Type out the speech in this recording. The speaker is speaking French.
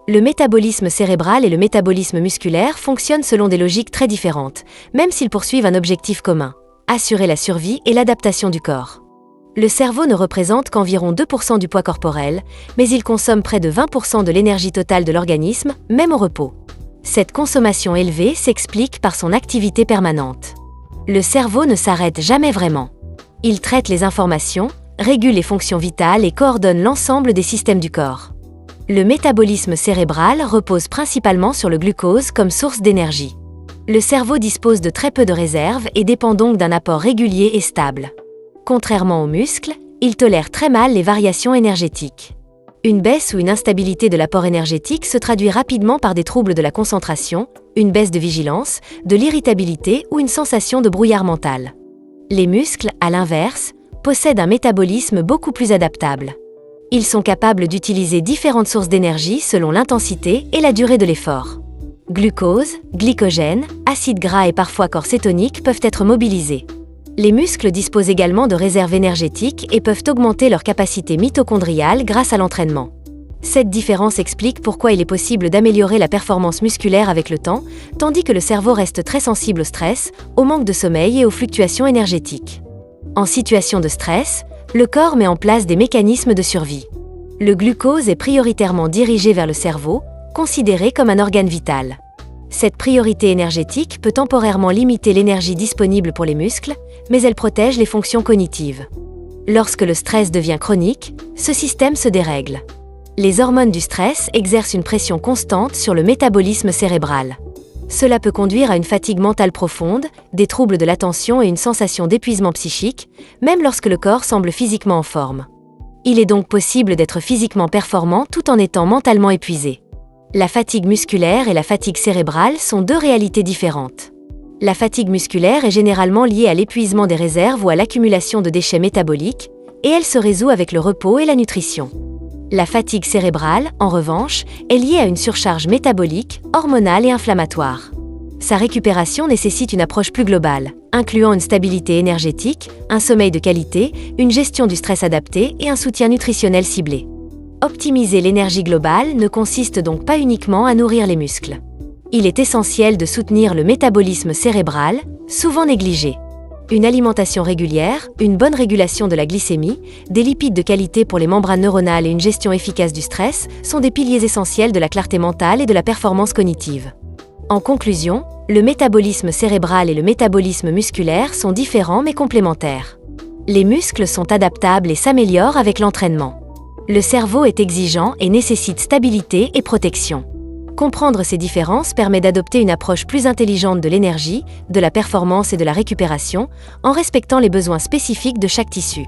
Le métabolisme cérébral et le métabolisme musculaire fonctionnent selon des logiques très différentes, même s'ils poursuivent un objectif commun: assurer la survie et l'adaptation du corps. Le cerveau ne représente qu'environ 2% du poids corporel, mais il consomme près de 20% de l'énergie totale de l'organisme, même au repos. Cette consommation élevée s'explique par son activité permanente. Le cerveau ne s'arrête jamais vraiment. Il traite les informations, régule les fonctions vitales et coordonne l'ensemble des systèmes du corps. Le métabolisme cérébral repose principalement sur le glucose comme source d'énergie. Le cerveau dispose de très peu de réserves et dépend donc d'un apport régulier et stable. Contrairement aux muscles, il tolère très mal les variations énergétiques. Une baisse ou une instabilité de l'apport énergétique se traduit rapidement par des troubles de la concentration, une baisse de vigilance, de l'irritabilité ou une sensation de brouillard mental. Les muscles, à l'inverse, possèdent un métabolisme beaucoup plus adaptable. Ils sont capables d'utiliser différentes sources d'énergie selon l'intensité et la durée de l'effort. Glucose, glycogène, acides gras et parfois corps cétonique peuvent être mobilisés. Les muscles disposent également de réserves énergétiques et peuvent augmenter leur capacité mitochondriale grâce à l'entraînement. Cette différence explique pourquoi il est possible d'améliorer la performance musculaire avec le temps, tandis que le cerveau reste très sensible au stress, au manque de sommeil et aux fluctuations énergétiques. En situation de stress, le corps met en place des mécanismes de survie. Le glucose est prioritairement dirigé vers le cerveau, considéré comme un organe vital. Cette priorité énergétique peut temporairement limiter l'énergie disponible pour les muscles, mais elle protège les fonctions cognitives. Lorsque le stress devient chronique, ce système se dérègle. Les hormones du stress exercent une pression constante sur le métabolisme cérébral. Cela peut conduire à une fatigue mentale profonde, des troubles de l'attention et une sensation d'épuisement psychique, même lorsque le corps semble physiquement en forme. Il est donc possible d'être physiquement performant tout en étant mentalement épuisé. La fatigue musculaire et la fatigue cérébrale sont deux réalités différentes. La fatigue musculaire est généralement liée à l'épuisement des réserves ou à l'accumulation de déchets métaboliques, et elle se résout avec le repos et la nutrition. La fatigue cérébrale, en revanche, est liée à une surcharge métabolique, hormonale et inflammatoire. Sa récupération nécessite une approche plus globale, incluant une stabilité énergétique, un sommeil de qualité, une gestion du stress adaptée et un soutien nutritionnel ciblé. Optimiser l'énergie globale ne consiste donc pas uniquement à nourrir les muscles. Il est essentiel de soutenir le métabolisme cérébral, souvent négligé. Une alimentation régulière, une bonne régulation de la glycémie, des lipides de qualité pour les membranes neuronales et une gestion efficace du stress sont des piliers essentiels de la clarté mentale et de la performance cognitive. En conclusion, le métabolisme cérébral et le métabolisme musculaire sont différents mais complémentaires. Les muscles sont adaptables et s'améliorent avec l'entraînement. Le cerveau est exigeant et nécessite stabilité et protection. Comprendre ces différences permet d'adopter une approche plus intelligente de l'énergie, de la performance et de la récupération, en respectant les besoins spécifiques de chaque tissu.